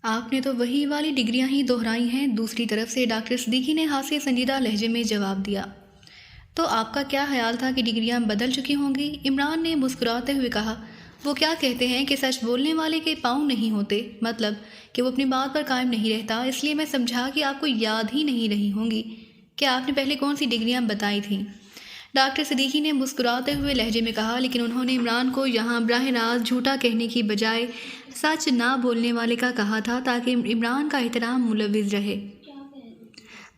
آپ نے تو وہی والی ڈگریاں ہی دہرائی ہیں۔ دوسری طرف سے ڈاکٹر صدیقی نے ہاسے سنجیدہ لہجے میں جواب دیا۔ تو آپ کا کیا خیال تھا کہ ڈگریاں بدل چکی ہوں گی؟ عمران نے مسکراتے ہوئے کہا، وہ کیا کہتے ہیں کہ سچ بولنے والے کے پاؤں نہیں ہوتے، مطلب کہ وہ اپنی بات پر قائم نہیں رہتا، اس لیے میں سمجھا کہ آپ کو یاد ہی نہیں رہی ہوں گی کہ آپ نے پہلے کون سی ڈگریاں بتائی تھیں۔ ڈاکٹر صدیقی نے مسکراتے ہوئے لہجے میں کہا، لیکن انہوں نے عمران کو یہاں براہ راست جھوٹا کہنے کی بجائے سچ نہ بولنے والے کا کہا تھا تاکہ عمران کا احترام ملوث رہے۔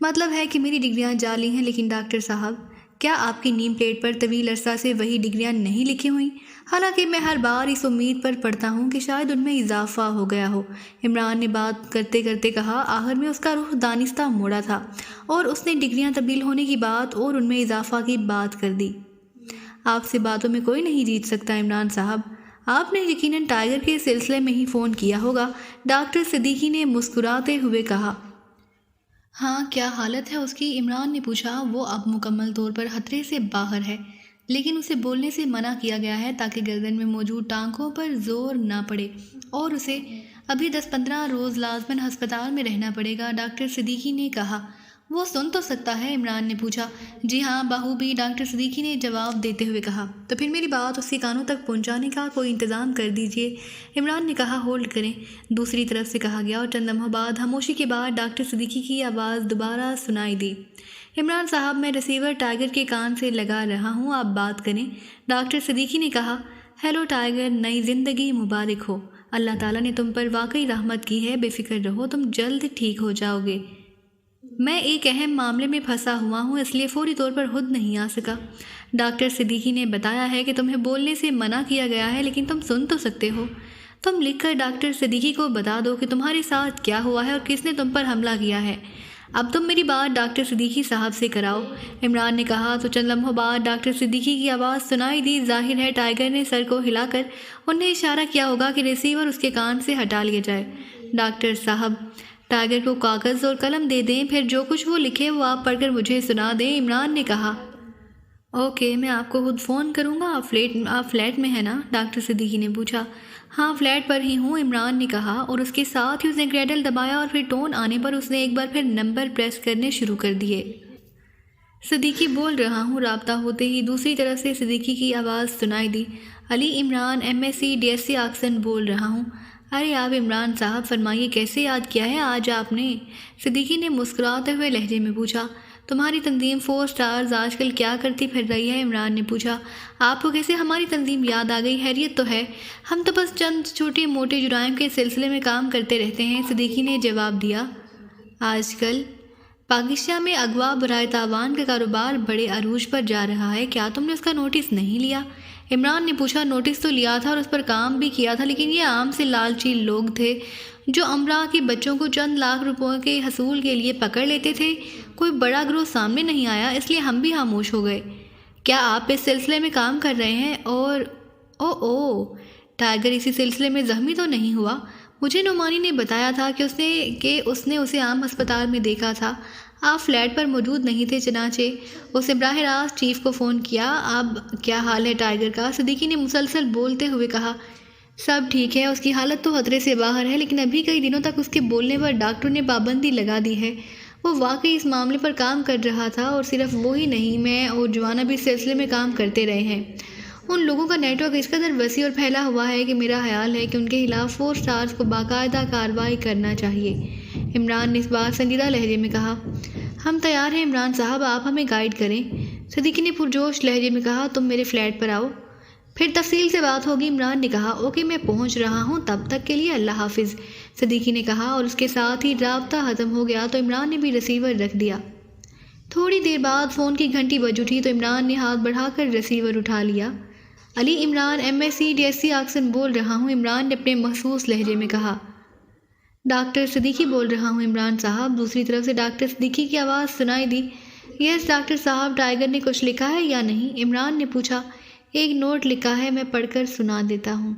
مطلب ہے کہ میری ڈگریاں جعلی ہیں، لیکن ڈاکٹر صاحب کیا آپ کی نیم پلیٹ پر طویل عرصہ سے وہی ڈگریاں نہیں لکھی ہوئیں؟ حالانکہ میں ہر بار اس امید پر پڑھتا ہوں کہ شاید ان میں اضافہ ہو گیا ہو۔ عمران نے بات کرتے کرتے کہا، آخر میں اس کا رخ دانستہ موڑا تھا اور اس نے ڈگریاں تبدیل ہونے کی بات اور ان میں اضافہ کی بات کر دی۔ آپ سے باتوں میں کوئی نہیں جیت سکتا عمران صاحب، آپ نے یقیناً ٹائیگر کے سلسلے میں ہی فون کیا ہوگا۔ ڈاکٹر صدیقی نے مسکراتے ہوئے کہا۔ ہاں، کیا حالت ہے اس کی؟ عمران نے پوچھا۔ وہ اب مکمل طور پر خطرے سے باہر ہے، لیکن اسے بولنے سے منع کیا گیا ہے تاکہ گردن میں موجود ٹانکوں پر زور نہ پڑے، اور اسے ابھی 10-15 روز لازماً ہسپتال میں رہنا پڑے گا، ڈاکٹر صدیقی نے کہا۔ وہ سن تو سکتا ہے؟ عمران نے پوچھا۔ جی ہاں بخوبی، ڈاکٹر صدیقی نے جواب دیتے ہوئے کہا۔ تو پھر میری بات اس کے کانوں تک پہنچانے کا کوئی انتظام کر دیجیے، عمران نے کہا۔ ہولڈ کریں، دوسری طرف سے کہا گیا، اور چند لمحوں بعد خاموشی کے بعد ڈاکٹر صدیقی کی آواز دوبارہ سنائی دی۔ عمران صاحب، میں ریسیور ٹائیگر کے کان سے لگا رہا ہوں، آپ بات کریں، ڈاکٹر صدیقی نے کہا۔ ہیلو ٹائیگر، نئی زندگی مبارک ہو، اللہ تعالیٰ نے تم پر واقعی رحمت کی ہے، بے فکر رہو، تم جلد ٹھیک ہو جاؤ گے۔ میں ایک اہم معاملے میں پھنسا ہوا ہوں، اس لیے فوری طور پر خود نہیں آ سکا۔ ڈاکٹر صدیقی نے بتایا ہے کہ تمہیں بولنے سے منع کیا گیا ہے، لیکن تم سن تو سکتے ہو۔ تم لکھ کر ڈاکٹر صدیقی کو بتا دو کہ تمہارے ساتھ کیا ہوا ہے اور کس نے تم پر حملہ کیا ہے۔ اب تم میری بات ڈاکٹر صدیقی صاحب سے کراؤ، عمران نے کہا۔ تو چند لمحوں بعد ڈاکٹر صدیقی کی آواز سنائی دی۔ ظاہر ہے ٹائیگر نے سر کو ہلا کر انہیں اشارہ کیا ہوگا کہ ریسیور اس کے کان سے ہٹا لیا جائے۔ ڈاکٹر صاحب، ٹائیگر کو کاغذ اور قلم دے دیں، پھر جو کچھ وہ لکھے وہ آپ پڑھ کر مجھے سنا دیں، عمران نے کہا۔ اوکے، میں آپ کو خود فون کروں گا۔ آپ فلیٹ میں ہیں نا؟ ڈاکٹر صدیقی نے پوچھا۔ ہاں، فلیٹ پر ہی ہوں، عمران نے کہا، اور اس کے ساتھ ہی اس نے گریڈل دبایا اور پھر ٹون آنے پر اس نے ایک بار پھر نمبر پریس کرنے شروع کر دیے۔ صدیقی بول رہا ہوں، رابطہ ہوتے ہی دوسری طرف سے صدیقی کی آواز سنائی دی۔ علی عمران، MSc DSc آکسن بول رہا ہوں۔ ارے آپ عمران صاحب، فرمائیے کیسے یاد کیا ہے آج آپ نے؟ صدیقی نے مسکراتے ہوئے لہجے میں پوچھا۔ تمہاری تنظیم 4 سٹارز آج کل کیا کرتی پھر رہی ہے؟ عمران نے پوچھا۔ آپ کو کیسے ہماری تنظیم یاد آ گئی؟ خیریت تو ہے؟ ہم تو بس چند چھوٹے موٹے جرائم کے سلسلے میں کام کرتے رہتے ہیں، صدیقی نے جواب دیا۔ آج کل پاکستان میں اغوا برائے تاوان کا کاروبار بڑے عروج پر جا رہا ہے، کیا تم نے اس کا نوٹس نہیں لیا؟ عمران نے پوچھا۔ نوٹس تو لیا تھا اور اس پر کام بھی کیا تھا، لیکن یہ عام سے لالچی لوگ تھے جو امراء کے بچوں کو چند لاکھ روپوں کے حصول کے لیے پکڑ لیتے تھے۔ کوئی بڑا گروہ سامنے نہیں آیا، اس لیے ہم بھی خاموش ہو گئے۔ کیا آپ اس سلسلے میں کام کر رہے ہیں؟ اور ٹائیگر اسی سلسلے میں زخمی تو نہیں ہوا؟ مجھے نعمانی نے بتایا تھا کہ اس نے اسے عام ہسپتال میں دیکھا تھا۔ آپ فلیٹ پر موجود نہیں تھے، چنانچہ اس نے براہ راست چیف کو فون کیا۔ اب کیا حال ہے ٹائیگر کا؟ صدیقی نے مسلسل بولتے ہوئے کہا۔ سب ٹھیک ہے، اس کی حالت تو خطرے سے باہر ہے، لیکن ابھی کئی دنوں تک اس کے بولنے پر ڈاکٹروں نے پابندی لگا دی ہے۔ وہ واقعی اس معاملے پر کام کر رہا تھا، اور صرف وہی نہیں، میں اور جوانا بھی اس سلسلے میں کام کرتے رہے ہیں۔ ان لوگوں کا نیٹ ورک اس قدر وسیع اور پھیلا ہوا ہے کہ میرا خیال ہے کہ ان کے خلاف 4 سٹارز کو باقاعدہ کارروائی کرنا چاہیے، عمران نے اس بار سنجیدہ لہجے میں کہا۔ ہم تیار ہیں عمران صاحب، آپ ہمیں گائیڈ کریں، صدیقی نے پرجوش لہجے میں کہا۔ تم میرے فلیٹ پر آؤ، پھر تفصیل سے بات ہوگی، عمران نے کہا۔ اوکے، میں پہنچ رہا ہوں، تب تک کے لیے اللہ حافظ، صدیقی نے کہا، اور اس کے ساتھ ہی رابطہ ختم ہو گیا تو عمران نے بھی ریسیور رکھ دیا۔ تھوڑی دیر بعد فون کی گھنٹی بج اٹھی تو عمران نے ہاتھ بڑھا کر ریسیور اٹھا لیا۔ علی عمران، MSc DSc آکسن بول رہا ہوں، عمران نے اپنے مخصوص لہجے میں کہا۔ ڈاکٹر صدیقی بول رہا ہوں، عمران صاحب، دوسری طرف سے ڈاکٹر صدیقی کی آواز سنائی دی۔ یس ڈاکٹر صاحب، ٹائیگر نے کچھ لکھا ہے یا نہیں؟ عمران نے پوچھا۔ ایک نوٹ لکھا ہے، میں پڑھ کر سنا دیتا ہوں۔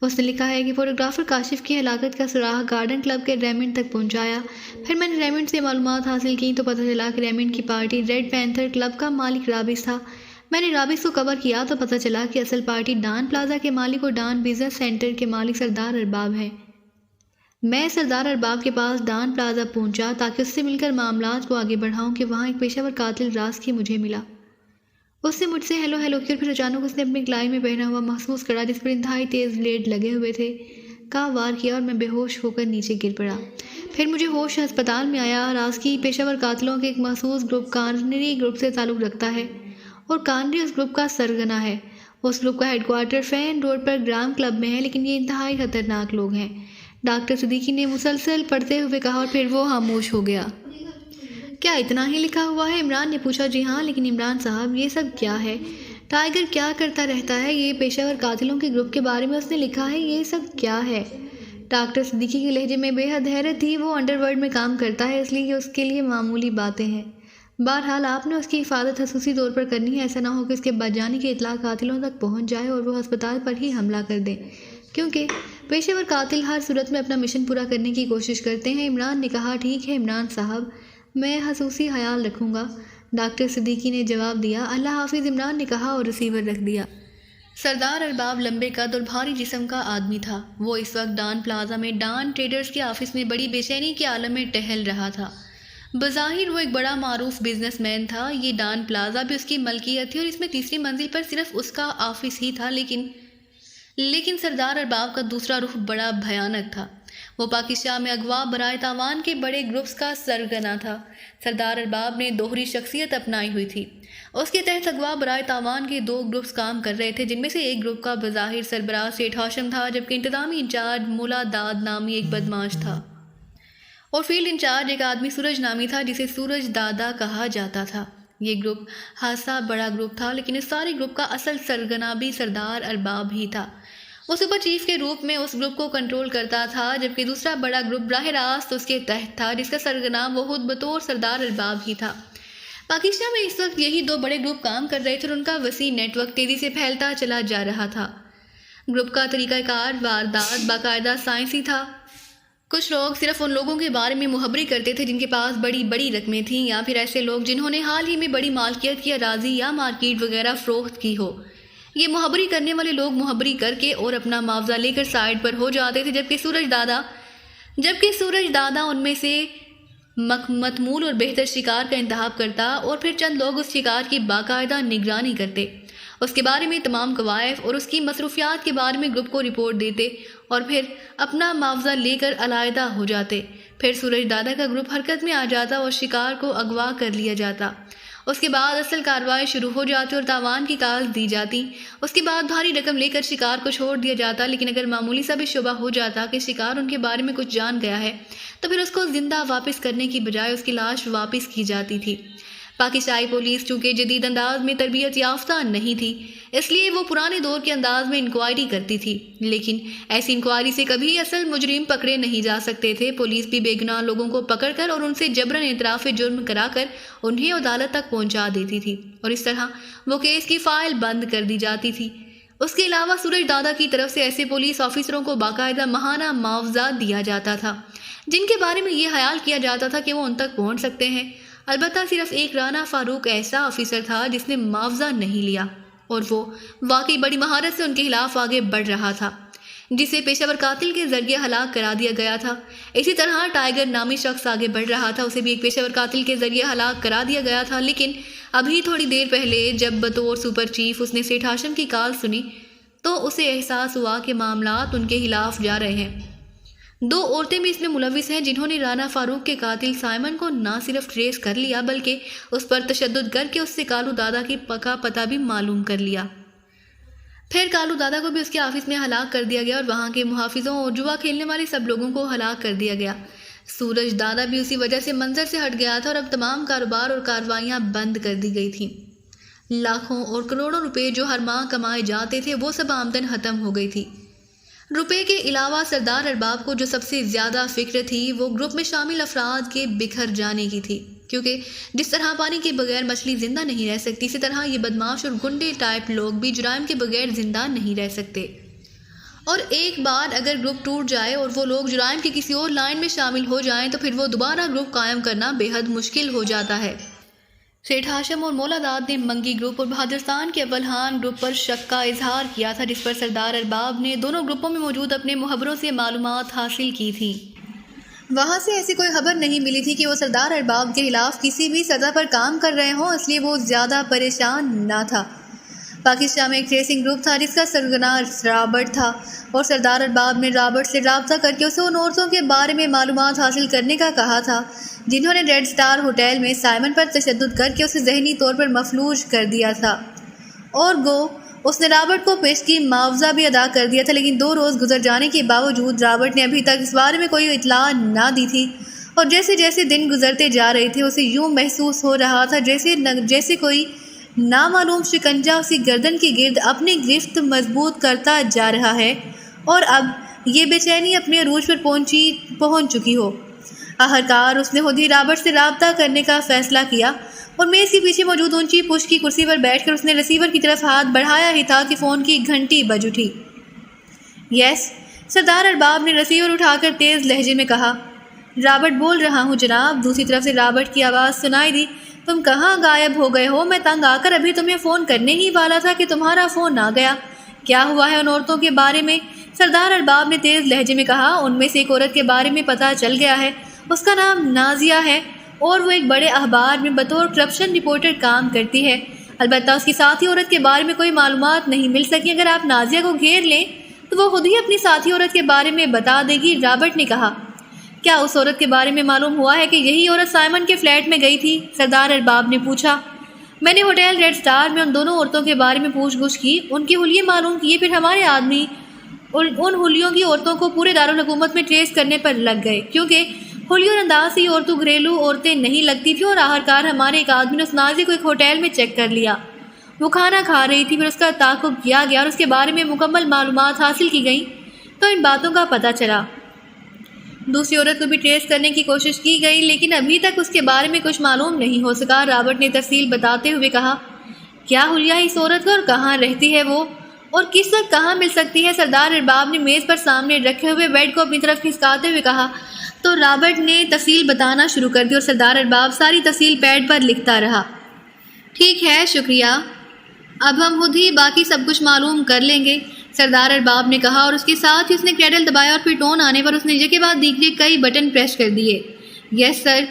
اس نے لکھا ہے کہ فوٹوگرافر کاشف کی ہلاکت کا سراغ گارڈن کلب کے ریمنڈ تک پہنچایا۔ پھر میں نے ریمنڈ سے معلومات حاصل کی تو پتہ چلا کہ ریمنڈ کی پارٹی ریڈ پینتھر کلب کا مالک رابس تھا۔ میں نے رابس کو کور کیا تو پتہ چلا کہ اصل پارٹی ڈان پلازا کے مالک اور ڈان بزنس سینٹر کے مالک سردار ارباب ہیں۔ میں سردار ارباب کے پاس ڈان پلازا پہنچا تاکہ اس سے مل کر معاملات کو آگے بڑھاؤں کہ وہاں ایک پیشہ ور قاتل راسکی مجھے ملا۔ اس نے مجھ سے ہیلو ہیلو کی اور پھر اچانک اس نے اپنی کلائی میں پہنا ہوا مخصوص کڑا جس پر انتہائی تیز بلیڈ لگے ہوئے تھے کا وار کیا اور میں بے ہوش ہو کر نیچے گر پڑا۔ پھر مجھے ہوش ہسپتال میں آیا۔ راسکی پیشہ ور قاتلوں کے ایک مخصوص گروپ کارنری گروپ سے تعلق رکھتا ہے اور کارنری اس گروپ کا سرگنا ہے۔ اس گروپ کا ہیڈ کوارٹر فین روڈ پر گرام کلب میں ہے، لیکن یہ انتہائی خطرناک لوگ ہیں، ڈاکٹر صدیقی نے مسلسل پڑھتے ہوئے کہا اور پھر وہ خاموش ہو گیا۔ کیا اتنا ہی لکھا ہوا ہے؟ عمران نے پوچھا۔ جی ہاں، لیکن عمران صاحب یہ سب کیا ہے؟ ٹائیگر کیا کرتا رہتا ہے؟ یہ پیشہ ور قاتلوں کے گروپ کے بارے میں اس نے لکھا ہے، یہ سب کیا ہے؟ ڈاکٹر صدیقی کے لہجے میں بے حد حیرت تھی۔ وہ انڈر ورلڈ میں کام کرتا ہے، اس لیے یہ اس کے لیے معمولی باتیں ہیں۔ بہرحال آپ نے اس کی حفاظت خصوصی طور پر کرنی ہے، ایسا نہ ہو کہ اس کے بچ جانے کی اطلاع قاتلوں تک پہنچ جائے اور وہ ہسپتال پر ہی حملہ کر دیں، کیونکہ پیشہ ور قاتل ہر صورت میں اپنا مشن پورا کرنے کی کوشش کرتے ہیں۔ عمران نے کہا۔ ٹھیک ہے عمران صاحب، میں خصوصی خیال رکھوں گا، ڈاکٹر صدیقی نے جواب دیا۔ اللہ حافظ عمران نے کہا اور ریسیور رکھ دیا۔ سردار ارباب لمبے قد اور بھاری جسم کا آدمی تھا۔ وہ اس وقت ڈان پلازا میں ڈان ٹریڈرز کے آفس میں بڑی بے چینی کے عالم میں ٹہل رہا تھا۔ بظاہر وہ ایک بڑا معروف بزنس مین تھا۔ یہ ڈان پلازا بھی اس کی ملکیت تھی اور اس میں تیسری منزل پر صرف اس کا آفس ہی تھا، لیکن سردار ارباب کا دوسرا رخ بڑا بھیانک تھا۔ وہ پاکستان میں اغوا برائے تاوان کے بڑے گروپس کا سرگنا تھا۔ سردار ارباب نے دوہری شخصیت اپنائی ہوئی تھی۔ اس کے تحت اغوا برائے تاوان کے 2 گروپس کام کر رہے تھے، جن میں سے ایک گروپ کا بظاہر سربراہ سیٹھ ہاشم تھا، جبکہ انتظامی انچارج مولا داد نامی ایک بدماش تھا، اور فیلڈ انچارج ایک آدمی سورج نامی تھا جسے سورج دادا کہا جاتا تھا۔ یہ گروپ خاصا بڑا گروپ تھا، لیکن اس سارے گروپ کا اصل سرگنا بھی سردار ارباب ہی تھا۔ وہ سپر چیف کے روپ میں اس گروپ کو کنٹرول کرتا تھا، جبکہ دوسرا بڑا گروپ براہ راست اس کے تحت تھا، جس کا سرگنا وہ خود بطور سردار ارباب ہی تھا۔ پاکستان میں اس وقت یہی 2 بڑے گروپ کام کر رہے تھے اور ان کا وسیع نیٹ ورک تیزی سے پھیلتا چلا جا رہا تھا۔ گروپ کا طریقہ کار واردات باقاعدہ سائنسی تھا۔ کچھ لوگ صرف ان لوگوں کے بارے میں مخبری کرتے تھے جن کے پاس بڑی بڑی رقمیں تھیں، یا پھر ایسے لوگ جنہوں نے حال ہی میں بڑی مالکیت کی اراضی یا مارکیٹ وغیرہ فروخت کی ہو۔ یہ مخبری کرنے والے لوگ مخبری کر کے اور اپنا معاوضہ لے کر سائڈ پر ہو جاتے تھے، جبکہ سورج دادا ان میں سے متمول اور بہتر شکار کا انتخاب کرتا اور پھر چند لوگ اس شکار کی باقاعدہ نگرانی کرتے، اس کے بارے میں تمام کوائف اور اس کی مصروفیات کے بارے میں گروپ کو رپورٹ دیتے اور پھر اپنا معاوضہ لے کر علیحدہ ہو جاتے۔ پھر سورج دادا کا گروپ حرکت میں آ جاتا اور شکار کو اغوا کر لیا جاتا۔ اس کے بعد اصل کارروائی شروع ہو جاتی اور تاوان کی کال دی جاتی۔ اس کے بعد بھاری رقم لے کر شکار کو چھوڑ دیا جاتا، لیکن اگر معمولی سا بھی شبہ ہو جاتا کہ شکار ان کے بارے میں کچھ جان گیا ہے تو پھر اس کو زندہ واپس کرنے کی بجائے اس کی لاش واپس کی جاتی تھی۔ پاکستانی پولیس چونکہ جدید انداز میں تربیت یافتہ نہیں تھی، اس لیے وہ پرانے دور کے انداز میں انکوائری کرتی تھی، لیکن ایسی انکوائری سے کبھی اصل مجرم پکڑے نہیں جا سکتے تھے۔ پولیس بھی بے گناہ لوگوں کو پکڑ کر اور ان سے جبراً اعتراف جرم کرا کر انہیں عدالت تک پہنچا دیتی تھی، اور اس طرح وہ کیس کی فائل بند کر دی جاتی تھی۔ اس کے علاوہ سورج دادا کی طرف سے ایسے پولیس آفیسروں کو باقاعدہ ماہانہ معاوضہ دیا جاتا تھا جن کے بارے میں یہ خیال کیا جاتا تھا کہ وہ ان تک پہنچ سکتے ہیں۔ البتہ صرف ایک رانا فاروق ایسا آفیسر تھا جس نے معاوضہ نہیں لیا، اور وہ واقعی بڑی مہارت سے ان کے خلاف آگے بڑھ رہا تھا، جسے پیشہ ور قاتل کے ذریعے ہلاک کرا دیا گیا تھا۔ اسی طرح ٹائیگر نامی شخص آگے بڑھ رہا تھا، اسے بھی ایک پیشہ ور قاتل کے ذریعے ہلاک کرا دیا گیا تھا، لیکن ابھی تھوڑی دیر پہلے جب بطور سپر چیف اس نے سیٹھ ہاشم کی کال سنی تو اسے احساس ہوا کہ معاملات ان کے خلاف جا رہے ہیں۔ 2 عورتیں بھی اس میں ملوث ہیں جنہوں نے رانا فاروق کے قاتل سائمن کو نہ صرف ٹریس کر لیا بلکہ اس پر تشدد کر کے اس سے کالو دادا کی پکا پتہ بھی معلوم کر لیا۔ پھر کالو دادا کو بھی اس کے آفس میں ہلاک کر دیا گیا اور وہاں کے محافظوں اور جوا کھیلنے والے سب لوگوں کو ہلاک کر دیا گیا۔ سورج دادا بھی اسی وجہ سے منظر سے ہٹ گیا تھا اور اب تمام کاروبار اور کاروائیاں بند کر دی گئی تھیں۔ لاکھوں اور کروڑوں روپے جو ہر ماہ کمائے جاتے تھے وہ سب آمدن ختم ہو گئی تھی۔ روپے کے علاوہ سردار ارباب کو جو سب سے زیادہ فکر تھی وہ گروپ میں شامل افراد کے بکھر جانے کی تھی، کیونکہ جس طرح پانی کے بغیر مچھلی زندہ نہیں رہ سکتی، اسی طرح یہ بدماش اور گنڈے ٹائپ لوگ بھی جرائم کے بغیر زندہ نہیں رہ سکتے، اور ایک بار اگر گروپ ٹوٹ جائے اور وہ لوگ جرائم کی کسی اور لائن میں شامل ہو جائیں تو پھر وہ دوبارہ گروپ قائم کرنا بے حد مشکل ہو جاتا ہے۔ سیٹھ ہاشم اور مولا داد نے منگی گروپ اور بہادرستان کے اولہان گروپ پر شک کا اظہار کیا تھا، جس پر سردار ارباب نے دونوں گروپوں میں موجود اپنے مخبروں سے معلومات حاصل کی تھیں۔ وہاں سے ایسی کوئی خبر نہیں ملی تھی کہ وہ سردار ارباب کے خلاف کسی بھی سطح پر کام کر رہے ہوں، اس لیے وہ زیادہ پریشان نہ تھا۔ پاکستان میں ایک ٹریسنگ گروپ تھا جس کا سرگنا رابرٹ تھا، اور سردار ارباب نے رابرٹ سے رابطہ کر کے اسے ان عورتوں کے بارے میں معلومات حاصل کرنے کا کہا تھا جنہوں نے ریڈ سٹار ہوٹل میں سائمن پر تشدد کر کے اسے ذہنی طور پر مفلوج کر دیا تھا، اور اس نے رابرٹ کو پیشگی معاوضہ بھی ادا کر دیا تھا، لیکن 2 روز گزر جانے کے باوجود رابرٹ نے ابھی تک اس بارے میں کوئی اطلاع نہ دی تھی، اور جیسے جیسے دن گزرتے جا رہے تھے اسے یوں محسوس ہو رہا تھا جیسے کوئی نامعلوم شکنجہ اسی گردن کے گرد اپنی گرفت مضبوط کرتا جا رہا ہے، اور اب یہ بے چینی اپنے عروج پر پہنچ چکی ہو۔ آخرکار اس نے خود ہی رابرٹ سے رابطہ کرنے کا فیصلہ کیا، اور میز کے پیچھے موجود اونچی پشت کی کرسی پر بیٹھ کر اس نے ریسیور کی طرف ہاتھ بڑھایا ہی تھا کہ فون کی گھنٹی بج اٹھی۔ یس، سردار ارباب نے ریسیور اٹھا کر تیز لہجے میں کہا۔ رابرٹ بول رہا ہوں جناب۔ دوسری طرف سے رابرٹ کی آواز سنائی دی۔ تم کہاں غائب ہو گئے ہو؟ میں تنگ آ کر ابھی تمہیں فون کرنے ہی والا تھا کہ تمہارا فون آ گیا۔ کیا ہوا ہے ان عورتوں کے بارے میں؟ سردار ارباب نے تیز لہجے میں کہا۔ ان میں سے ایک عورت کے بارے میں پتہ چل گیا ہے، اس کا نام نازیہ ہے، اور وہ ایک بڑے اخبار میں بطور کرپشن رپورٹر کام کرتی ہے۔ البتہ اس کی ساتھی عورت کے بارے میں کوئی معلومات نہیں مل سکی۔ اگر آپ نازیہ کو گھیر لیں تو وہ خود ہی اپنی ساتھی عورت کے بارے میں بتا دے گی، رابرٹ نے کہا۔ کیا اس عورت کے بارے میں معلوم ہوا ہے کہ یہی عورت سائمن کے فلیٹ میں گئی تھی؟ سردار ارباب نے پوچھا۔ میں نے ہوٹل ریڈ سٹار میں ان دونوں عورتوں کے بارے میں پوچھ گچھ کی، ان کے حلیے معلوم کیے، پھر ہمارے آدمی ان حلیوں کی عورتوں کو پورے دارالحکومت میں ٹریس کرنے پر لگ گئے، کیونکہ حلیوں اور انداز سے یہ عورتوں گھریلو عورتیں نہیں لگتی تھیں، اور آخرکار ہمارے ایک آدمی نے اس نازیہ کو ایک ہوٹل میں چیک کر لیا۔ وہ کھانا کھا رہی تھی، پھر اس کا تعاقب کیا گیا اور اس کے بارے میں مکمل معلومات حاصل کی گئیں تو ان باتوں کا پتہ چلا۔ دوسری عورت کو بھی ٹریس کرنے کی کوشش کی گئی، لیکن ابھی تک اس کے بارے میں کچھ معلوم نہیں ہو سکا۔ رابرٹ نے تفصیل بتاتے ہوئے کہا۔ کیا حلیہ اس عورت کو، اور کہاں رہتی ہے وہ، اور کس وقت کہاں مل سکتی ہے؟ سردار ارباب نے میز پر سامنے رکھے ہوئے بیڈ کو اپنی طرف کھسکاتے ہوئے کہا۔ تو رابرٹ نے تفصیل بتانا شروع کر دی اور سردار ارباب ساری تفصیل پیڈ پر لکھتا رہا۔ ٹھیک ہے، شکریہ، اب ہم خود ہی باقی سب کچھ معلوم کر لیں گے، سردار ارباب نے کہا، اور اس کے ساتھ ہی اس نے کریڈل دبایا اور پھر ٹون آنے پر اس نے ایک کے بعد دیگرے کئی بٹن پریس کر دیے۔ یس سر۔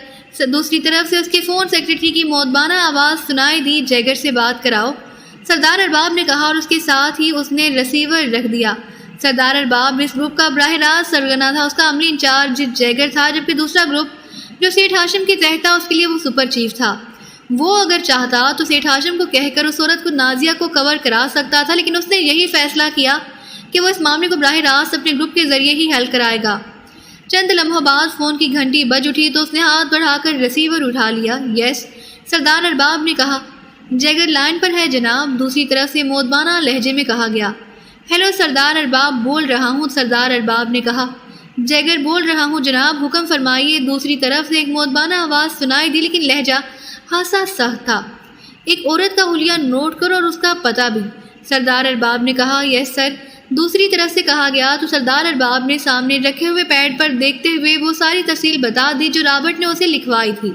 دوسری طرف سے اس کے فون سیکرٹری کی مودبانہ آواز سنائی دی۔ جیگر سے بات کراؤ، سردار ارباب نے کہا، اور اس کے ساتھ ہی اس نے ریسیور رکھ دیا۔ سردار ارباب اس گروپ کا براہ راست سرگنا تھا، اس کا عملی انچارج جیگر تھا، جبکہ دوسرا گروپ جو سیٹھ ہاشم کے تحت تھا اس کے لیے وہ سپر چیف تھا۔ وہ اگر چاہتا تو سیٹھ ہاشم کو کہہ کر اس عورت کو نازیہ کو کور کرا سکتا تھا، لیکن اس نے یہی فیصلہ کیا کہ وہ اس معاملے کو براہ راست اپنے گروپ کے ذریعے ہی حل کرائے گا۔ چند لمحوں بعد فون کی گھنٹی بج اٹھی تو اس نے ہاتھ بڑھا کر ریسیور اٹھا لیا۔ یس، سردار ارباب نے کہا۔ جیگر لائن پر ہے جناب، دوسری طرف سے مودبانہ لہجے میں کہا گیا۔ ہیلو سردار ارباب بول رہا ہوں، سردار ارباب نے کہا۔ جیگر بول رہا ہوں جناب، حکم فرمائیے۔ دوسری طرف سے ایک مودبانہ آواز سنائی دی، لیکن لہجہ خاصا سخت تھا۔ ایک عورت کا حلیہ نوٹ کرو اور اس کا پتہ بھی، سردار ارباب نے کہا۔ یس سر، دوسری طرف سے کہا گیا تو سردار ارباب نے سامنے رکھے ہوئے پیڈ پر دیکھتے ہوئے وہ ساری تفصیل بتا دی جو رابرٹ نے اسے لکھوائی تھی۔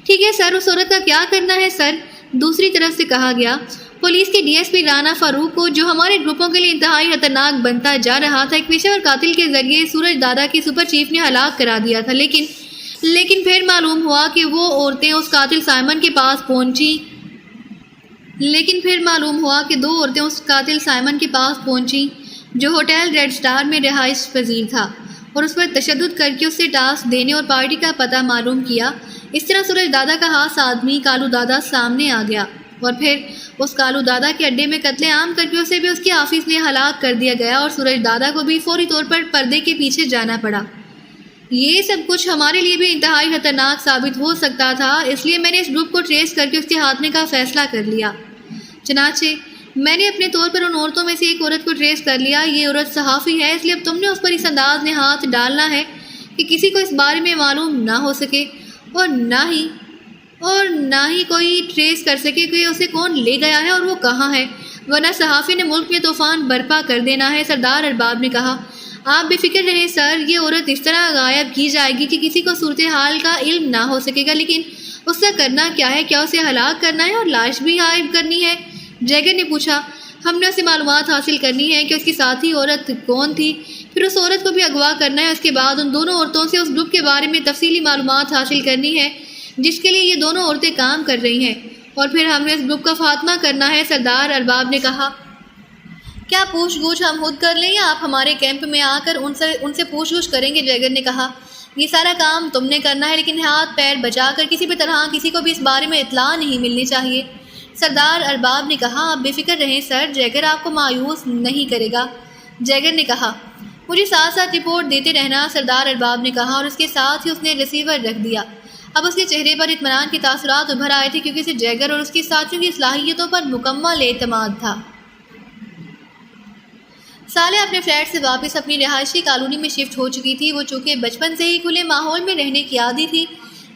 ٹھیک ہے سر، اس عورت کا کیا کرنا ہے سر؟ دوسری طرف سے کہا گیا۔ پولیس کے ڈی ایس پی رانا فاروق کو، جو ہمارے گروپوں کے لیے انتہائی خطرناک بنتا جا رہا تھا، ایک پیشہ ور قاتل کے ذریعے سورج دادا کے سپر چیف نے ہلاک کرا دیا تھا، لیکن پھر معلوم ہوا کہ وہ عورتیں اس قاتل سائمن کے پاس پہنچیں جو ہوٹل ریڈ سٹار میں رہائش پذیر تھا، اور اس پر تشدد کر کے اس سے ٹاسک دینے اور پارٹی کا پتہ معلوم کیا۔ اس طرح سورج دادا کا خاص آدمی کالو دادا سامنے آ گیا، اور پھر اس کالو دادا کے اڈے میں قتل عام کر کے اسے بھی اس کے آفس میں ہلاک کر دیا گیا، اور سورج دادا کو بھی فوری طور پر پردے کے پیچھے جانا پڑا۔ یہ سب کچھ ہمارے لیے بھی انتہائی خطرناک ثابت ہو سکتا تھا، اس لیے میں نے اس گروپ کو ٹریس کر کے اس کے ہاتھنے کا فیصلہ کر لیا۔ چنانچہ میں نے اپنے طور پر ان عورتوں میں سے ایک عورت کو ٹریس کر لیا۔ یہ عورت صحافی ہے، اس لیے اب تم نے اس پر اس انداز میں ہاتھ ڈالنا ہے کہ کسی کو اس بارے میں معلوم نہ ہو سکے، اور نہ ہی کوئی ٹریس کر سکے کہ اسے کون لے گیا ہے اور وہ کہاں ہے، ورنہ صحافی نے ملک میں طوفان برپا کر دینا ہے، سردار ارباب نے کہا۔ آپ بے فکر رہیں سر، یہ عورت اس طرح غائب کی جائے گی کہ کسی کو صورتحال کا علم نہ ہو سکے گا، لیکن اس کا کرنا کیا ہے؟ کیا اسے ہلاک کرنا ہے اور لاش بھی غائب کرنی ہے؟ جیگر نے پوچھا۔ ہم نے اسے معلومات حاصل کرنی ہے کہ اس کی ساتھی عورت کون تھی، پھر اس عورت کو بھی اغوا کرنا ہے۔ اس کے بعد ان دونوں عورتوں سے اس گروپ کے بارے میں تفصیلی معلومات حاصل کرنی ہے جس کے لیے یہ دونوں عورتیں کام کر رہی ہیں، اور پھر ہم نے اس گروپ کا خاتمہ کرنا ہے۔ سردار ارباب نے کہا، کیا پوچھ گچھ ہم خود کر لیں یا آپ ہمارے کیمپ میں آ کر ان سے پوچھ گچھ کریں گے؟ جیگر نے کہا، یہ سارا کام تم نے کرنا ہے، لیکن ہاتھ پیر بچا کر کسی بھی طرح کسی کو بھی اس بارے میں اطلاع نہیں ملنی چاہیے۔ سردار ارباب نے کہا، آپ بے فکر رہیں سر، جیگر آپ کو مایوس نہیں کرے گا۔ جیگر نے کہا، مجھے ساتھ ساتھ رپورٹ دیتے رہنا، سردار ارباب نے کہا، اور اس کے ساتھ ہی اس نے ریسیور رکھ دیا۔ اب اس کے چہرے پر اطمینان کے تاثرات ابھر آئے تھے کیونکہ اسے جیگر اور اس کے ساتھیوں کی صلاحیتوں پر مکمل اعتماد تھا۔ صالحہ اپنے فلیٹ سے واپس اپنی رہائشی کالونی میں شفٹ ہو چکی تھی۔ وہ چونکہ بچپن سے ہی کھلے ماحول میں رہنے کی عادی تھی،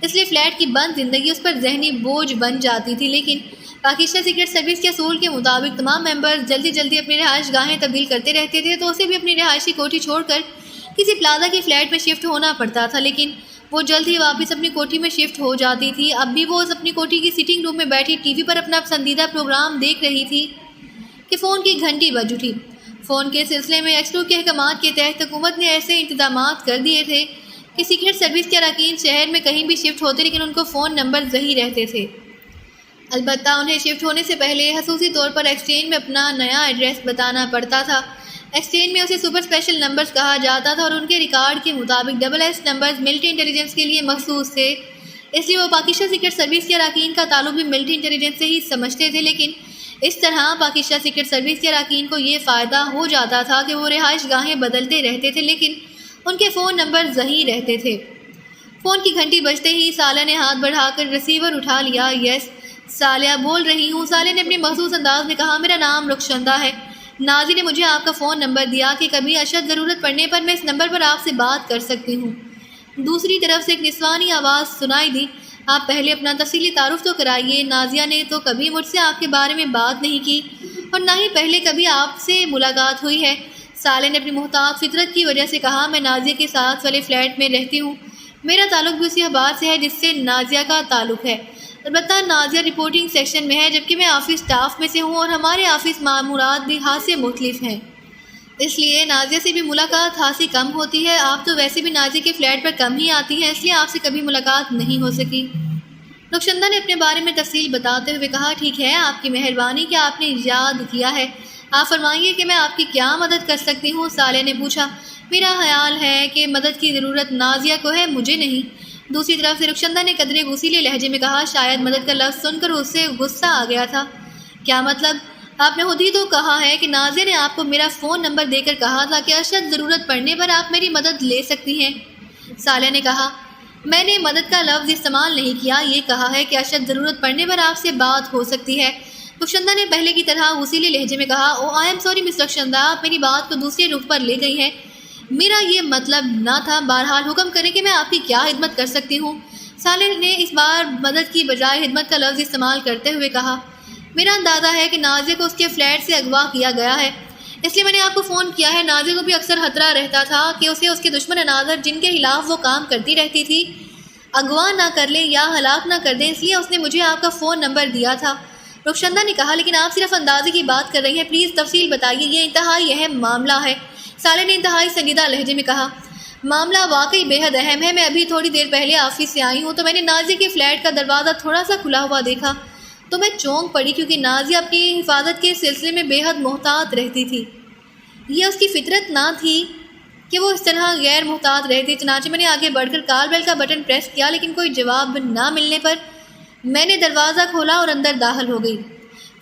اس لیے فلیٹ کی بند زندگی اس پر ذہنی بوجھ بن جاتی تھی، لیکن پاکستان سیکرٹ سروس کے اصول کے مطابق تمام ممبرز جلدی اپنی رہائش گاہیں تبدیل کرتے رہتے تھے، تو اسے بھی اپنی رہائشی کوٹھی چھوڑ کر کسی پلازا کی فلیٹ میں شفٹ ہونا پڑتا تھا، لیکن وہ جلد ہی واپس اپنی کوٹھی میں شفٹ ہو جاتی تھی۔ اب بھی وہ اپنی کوٹھی کی سٹنگ روم میں بیٹھی ٹی وی پر اپنا پسندیدہ پروگرام دیکھ رہی تھی کہ فون کی گھنٹی بج اٹھی۔ فون کے سلسلے میں ایکس 2 کے احکامات کے تحت حکومت نے ایسے انتظامات کر دیے تھے کہ سیکرٹ سروس کے اراکین شہر میں کہیں بھی شفٹ ہوتے لیکن ان کو فون نمبر ظاہر رہتے تھے۔ البتہ انہیں شفٹ ہونے سے پہلے خصوصی طور پر ایکسچینج میں اپنا نیا ایڈریس بتانا پڑتا تھا۔ ایکسچینج میں اسے سپر اسپیشل نمبرز کہا جاتا تھا اور ان کے ریکارڈ کے مطابق SS نمبرز ملٹری انٹیلیجنس کے لیے مخصوص تھے، اس لیے وہ پاکستان سیکرٹ سروس کے اراکین کا تعلق بھی ملٹری انٹیلیجنس سے ہی سمجھتے تھے، لیکن اس طرح پاکستان سیکرٹ سروس کے اراکین کو یہ فائدہ ہو جاتا تھا کہ وہ رہائش گاہیں بدلتے رہتے تھے لیکن ان کے فون نمبر ظاہر رہتے تھے۔ فون کی گھنٹی بجتے ہی صالحہ نے ہاتھ بڑھا کر ریسیور اٹھا لیا۔ یس صالحہ بول رہی ہوں، صالحہ نے اپنے مخصوص انداز میں کہا، میرا نام رخشندہ ہے، نازی نے مجھے آپ کا فون نمبر دیا کہ کبھی اشد ضرورت پڑنے پر میں اس نمبر پر آپ سے بات کر سکتی ہوں۔ دوسری طرف سے ایک نسوانی آواز سنائی دی، آپ پہلے اپنا تفصیلی تعارف تو کرائیے، نازیہ نے تو کبھی مجھ سے آپ کے بارے میں بات نہیں کی اور نہ ہی پہلے کبھی آپ سے ملاقات ہوئی ہے۔ صالحہ نے اپنی محتاط فطرت کی وجہ سے کہا، میں نازیہ کے ساتھ والے فلیٹ میں رہتی ہوں، میرا تعلق بھی اسی اخبار سے ہے جس سے نازیہ کا تعلق ہے، البتہ نازیہ رپورٹنگ سیکشن میں ہے جبکہ میں آفس سٹاف میں سے ہوں اور ہمارے آفس مامورات بھی حد سے مختلف ہیں، اس لیے نازیہ سے بھی ملاقات خاصی کم ہوتی ہے۔ آپ تو ویسے بھی نازیہ کے فلیٹ پر کم ہی آتی ہیں، اس لیے آپ سے کبھی ملاقات نہیں ہو سکی۔ رخشندہ نے اپنے بارے میں تفصیل بتاتے ہوئے کہا، ٹھیک ہے، آپ کی مہربانی کہ آپ نے یاد کیا ہے، آپ فرمائیے کہ میں آپ کی کیا مدد کر سکتی ہوں؟ صالحہ نے پوچھا، میرا خیال ہے کہ مدد کی ضرورت نازیہ کو ہے، مجھے نہیں۔ دوسری طرف سے رخشندہ نے قدرے غصیلے لہجے میں کہا، شاید مدد کا لفظ سن کر اسے غصہ آ گیا تھا۔ کیا مطلب؟ آپ نے خود ہی تو کہا ہے کہ نازیہ نے آپ کو میرا فون نمبر دے کر کہا تھا کہ اشد ضرورت پڑنے پر آپ میری مدد لے سکتی ہیں۔ صالحہ نے کہا، میں نے مدد کا لفظ استعمال نہیں کیا، یہ کہا ہے کہ اشد ضرورت پڑنے پر آپ سے بات ہو سکتی ہے۔ رخشندہ نے پہلے کی طرح غصیلے لہجے میں کہا، او آئی ایم سوری مس رخشندہ، آپ میری بات کو دوسرے رخ پر لے گئی ہیں، میرا یہ مطلب نہ تھا، بہرحال حکم کریں کہ میں آپ کی کیا خدمت کر سکتی ہوں؟ صالحہ نے اس بار مدد کی بجائے خدمت کا لفظ استعمال کرتے ہوئے کہا، میرا اندازہ ہے کہ نازیہ کو اس کے فلیٹ سے اغوا کیا گیا ہے، اس لیے میں نے آپ کو فون کیا ہے۔ نازیہ کو بھی اکثر خطرہ رہتا تھا کہ اسے اس کے دشمن عناصر جن کے خلاف وہ کام کرتی رہتی تھی اغوا نہ کر لیں یا ہلاک نہ کر دیں، اس لیے اس نے مجھے آپ کا فون نمبر دیا تھا۔ رخشندہ نے کہا، لیکن آپ صرف اندازے کی بات کر رہی ہیں، پلیز تفصیل بتائیے، یہ انتہائی اہم معاملہ ہے۔ صالحہ نے انتہائی سنجیدہ لہجے میں کہا، معاملہ واقعی بے حد اہم ہے، میں ابھی تھوڑی دیر پہلے آفس سے آئی ہوں تو میں نے نازیہ کے فلیٹ کا دروازہ تھوڑا سا کھلا ہوا دیکھا تو میں چونک پڑی کیونکہ نازیہ اپنی حفاظت کے سلسلے میں بے حد محتاط رہتی تھی، یہ اس کی فطرت نہ تھی کہ وہ اس طرح غیر محتاط رہتی۔ چنانچہ میں نے آگے بڑھ کر کال بیل کا بٹن پریس کیا لیکن کوئی جواب نہ ملنے پر میں نے دروازہ کھولا اور اندر داخل ہو گئی۔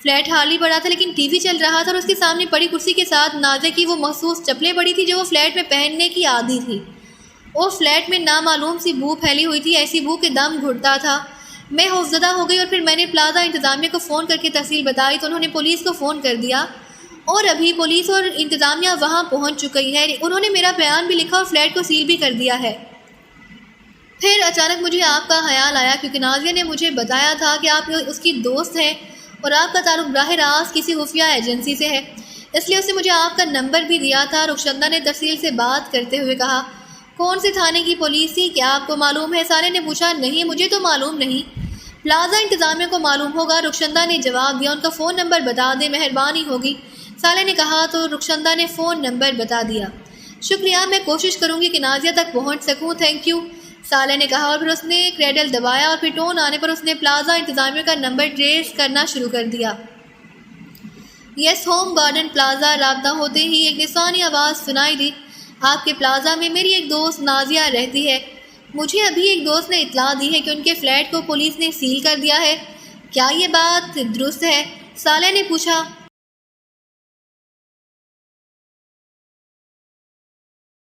فلیٹ خالی پڑا تھا لیکن ٹی وی چل رہا تھا اور اس کے سامنے پڑی کرسی کے ساتھ نازیہ کی وہ مخصوص چپلیں پڑی تھی جو وہ فلیٹ میں پہننے کی عادی تھی، اور فلیٹ میں نامعلوم سی بو پھیلی ہوئی تھی، ایسی بو کہ دم گھٹتا تھا۔ میں خوفزدہ ہو گئی اور پھر میں نے پلازا انتظامیہ کو فون کر کے تفصیل بتائی تو انہوں نے پولیس کو فون کر دیا اور ابھی پولیس اور انتظامیہ وہاں پہنچ چکی ہے، انہوں نے میرا بیان بھی لکھا اور فلیٹ کو سیل بھی کر دیا ہے۔ پھر اچانک مجھے آپ کا خیال آیا کیونکہ نازیہ نے مجھے بتایا تھا کہ آپ اس کی دوست ہیں اور آپ کا تعلق براہ راست کسی خفیہ ایجنسی سے ہے، اس لیے اس نے مجھے آپ کا نمبر بھی دیا تھا۔ رخشندہ نے تفصیل سے بات کرتے ہوئے کہا، کون سے تھانے کی پولیس تھی، کیا آپ کو معلوم ہے؟ صالحہ نے پوچھا، نہیں مجھے تو معلوم نہیں، پلازا انتظامیہ کو معلوم ہوگا، رخشندہ نے جواب دیا۔ ان کا فون نمبر بتا دیں، مہربانی ہوگی۔ صالح نے کہا تو رخشندہ نے فون نمبر بتا دیا۔ شکریہ، میں کوشش کروں گی کہ نازیہ تک پہنچ سکوں، تھینک یو، صالح نے کہا، اور پھر اس نے کریڈل دبایا اور پھر ٹون آنے پر اس نے پلازا انتظامیہ کا نمبر ٹریس کرنا شروع کر دیا۔ یس ہوم گارڈن پلازا۔ رابطہ ہوتے ہی ایک نسوانی آواز سنائی دی، آپ کے پلازا میں میری ایک دوست نازیہ رہتی ہے۔ مجھے ابھی ایک دوست نے اطلاع دی ہے کہ ان کے فلیٹ کو پولیس نے سیل کر دیا ہے، کیا یہ بات درست ہے؟ صالح نے پوچھا۔